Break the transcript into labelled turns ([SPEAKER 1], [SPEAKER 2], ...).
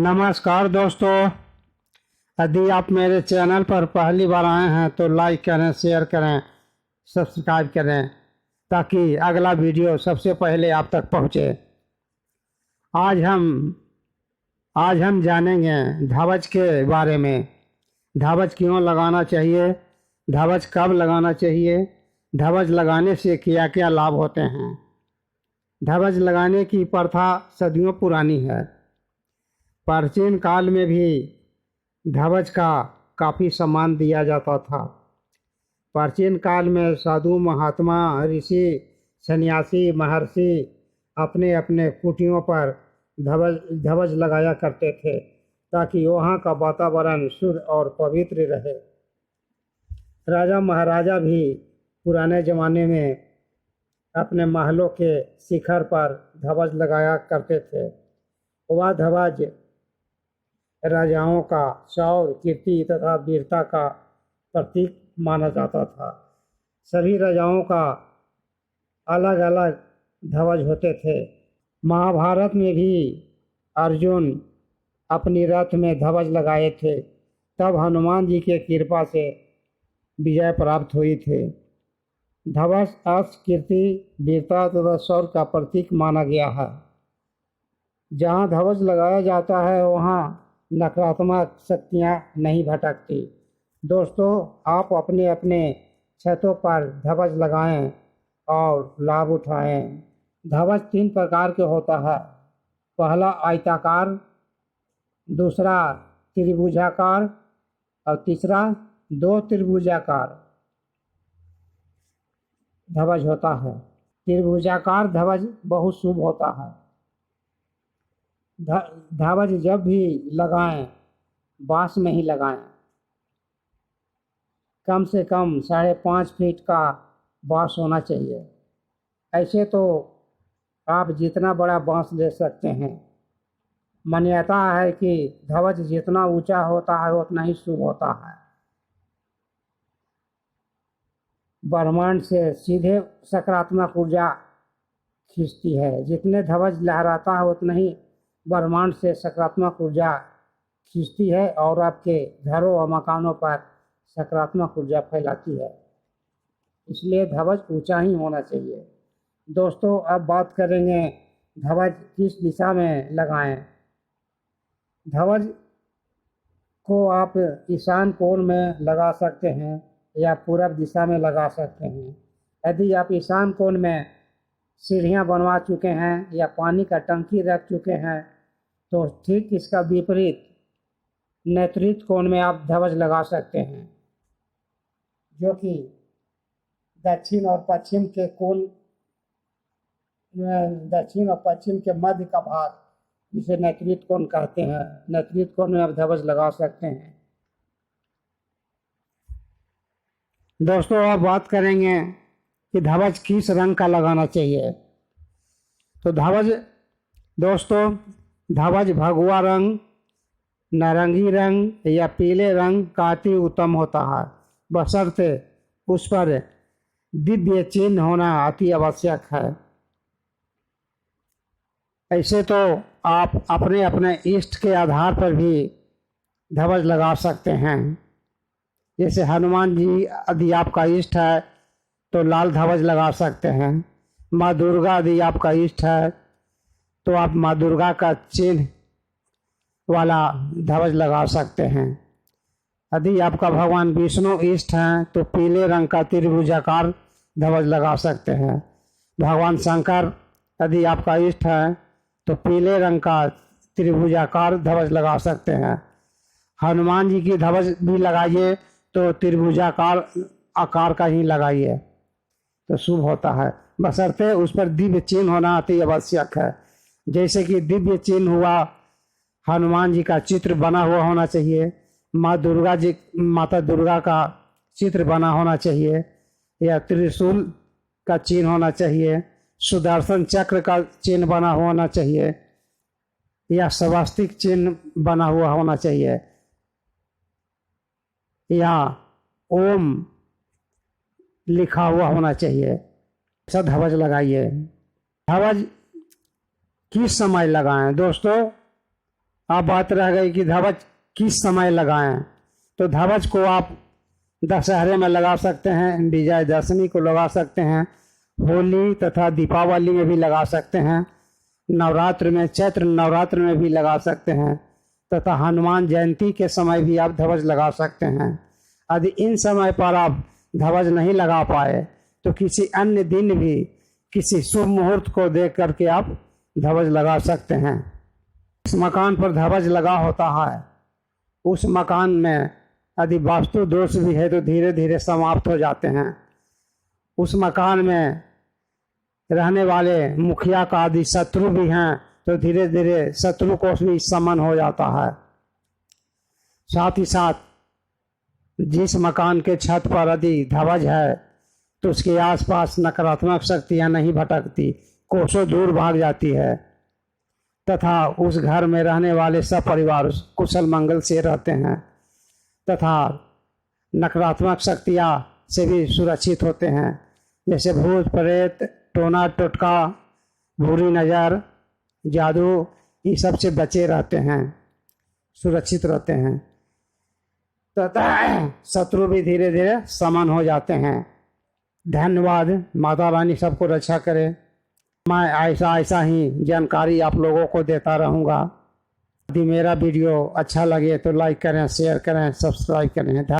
[SPEAKER 1] नमस्कार दोस्तों, यदि आप मेरे चैनल पर पहली बार आए हैं तो लाइक करें, शेयर करें, सब्सक्राइब करें ताकि अगला वीडियो सबसे पहले आप तक पहुंचे। आज हम जानेंगे धवज के बारे में। धवज क्यों लगाना चाहिए, धवज कब लगाना चाहिए, धवज लगाने से क्या क्या लाभ होते हैं। धवज लगाने की प्रथा सदियों पुरानी है। प्राचीन काल में भी धवज का काफ़ी सम्मान दिया जाता था। प्राचीन काल में साधु, महात्मा, ऋषि, सन्यासी, महर्षि अपने अपने कुटियों पर धवज लगाया करते थे ताकि वहाँ का वातावरण शुद्ध और पवित्र रहे। राजा महाराजा भी पुराने ज़माने में अपने महलों के शिखर पर धवज लगाया करते थे। वह धवज राजाओं का शौर्य, कीर्ति तथा वीरता का प्रतीक माना जाता था। सभी राजाओं का अलग अलग धवज होते थे। महाभारत में भी अर्जुन अपनी रथ में धवज लगाए थे, तब हनुमान जी के कृपा से विजय प्राप्त हुई थी। धवज अर्थ, कीर्ति, वीरता तथा शौर्य का प्रतीक माना गया है। जहाँ धवज लगाया जाता है वहाँ नकारात्मक शक्तियाँ नहीं भटकती। दोस्तों, आप अपने अपने छतों पर धवज लगाएं और लाभ उठाएं। धवज 3 प्रकार के होता है। पहला आयताकार, दूसरा त्रिभुजाकार और तीसरा 2 त्रिभुजाकार धवज होता है। त्रिभुजाकार धवज बहुत शुभ होता है। धवज जब भी लगाएं बांस में ही लगाएं। कम से कम 5.5 फीट का बांस होना चाहिए। ऐसे तो आप जितना बड़ा बांस ले सकते हैं। मान्यता है कि धवज जितना ऊंचा होता है उतना ही शुभ होता है। ब्रह्मांड से सीधे सकारात्मक ऊर्जा खींचती है। जितने धवज लहराता है उतना ही ब्रह्मांड से सकारात्मक ऊर्जा खींचती है और आपके घरों और मकानों पर सकारात्मक ऊर्जा फैलाती है। इसलिए धवज ऊंचा ही होना चाहिए। दोस्तों, अब बात करेंगे धवज किस दिशा में लगाएं। धवज को आप ईशान कोण में लगा सकते हैं या पूरब दिशा में लगा सकते हैं। यदि आप ईशान कोण में सीढ़ियाँ बनवा चुके हैं या पानी का टंकी रख चुके हैं तो ठीक इसका विपरीत नैऋत्य कोण में आप धवज लगा सकते हैं, जो कि दक्षिण और पश्चिम के मध्य का भाग, जिसे नैऋत्य कोण कहते हैं। नैऋत्य कोण में आप धवज लगा सकते हैं। दोस्तों, अब बात करेंगे कि धवज किस रंग का लगाना चाहिए। तो धवज भगवा रंग, नारंगी रंग या पीले रंग का अति उत्तम होता है, बशर्ते उस पर दिव्य चिन्ह होना अति आवश्यक है। ऐसे तो आप अपने अपने इष्ट के आधार पर भी धवज लगा सकते हैं। जैसे हनुमान जी यदि आपका इष्ट है तो लाल धवज लगा सकते हैं। माँ दुर्गा यदि आपका इष्ट है तो आप माँ दुर्गा का चिन्ह वाला धवज लगा सकते हैं। यदि आपका भगवान विष्णु इष्ट हैं तो पीले रंग का त्रिभुजाकार धवज लगा सकते हैं। भगवान शंकर यदि आपका इष्ट है तो पीले रंग का त्रिभुजाकार धवज लगा सकते हैं। हनुमान जी की धवज भी लगाइए तो त्रिभुजाकार आकार का ही लगाइए तो शुभ होता है, बशर्ते उस पर दिव्य चिन्ह होना अति आवश्यक है। जैसे कि दिव्य चिन्ह हुआ, हनुमान जी का चित्र बना हुआ होना चाहिए, माता दुर्गा का चित्र बना होना चाहिए, या त्रिशूल का चिन्ह होना चाहिए, सुदर्शन चक्र का चिन्ह बना होना चाहिए, या स्वास्तिक चिन्ह बना हुआ होना चाहिए, या ओम लिखा हुआ होना चाहिए। ऐसा धवज लगाइए। धवज किस समय लगाएं। दोस्तों, अब बात रह गई कि ध्वज किस समय लगाएं। तो ध्वज को आप दशहरे में लगा सकते हैं, विजयदशमी को लगा सकते हैं, होली तथा दीपावली में भी लगा सकते हैं, नवरात्र में, चैत्र नवरात्र में भी लगा सकते हैं, तथा हनुमान जयंती के समय भी आप ध्वज लगा सकते हैं। यदि इन समय पर आप ध्वज नहीं लगा पाए तो किसी अन्य दिन भी किसी शुभ मुहूर्त को देख करके आप ध्वज लगा सकते हैं। इस मकान पर ध्वज लगा होता है, उस मकान में यदि वास्तु दोष भी है तो धीरे धीरे समाप्त हो जाते हैं। उस मकान में रहने वाले मुखिया का आदि शत्रु भी हैं तो धीरे धीरे शत्रु को भी समन हो जाता है। साथ ही साथ जिस मकान के छत पर यदि ध्वज है तो उसके आसपास नकारात्मक शक्तियां नहीं भटकती, कोसों दूर भाग जाती है, तथा उस घर में रहने वाले सब परिवार कुशल मंगल से रहते हैं, तथा नकारात्मक शक्तियां से भी सुरक्षित होते हैं, जैसे भूत प्रेत, टोना टोटका, बुरी नज़र, जादू, ये सब से बचे रहते हैं, सुरक्षित रहते हैं, तथा शत्रु भी धीरे धीरे समन हो जाते हैं। धन्यवाद। माता रानी सबको रक्षा करे। मैं ऐसा ही जानकारी आप लोगों को देता रहूँगा। यदि मेरा वीडियो अच्छा लगे तो लाइक करें, शेयर करें, सब्सक्राइब करें।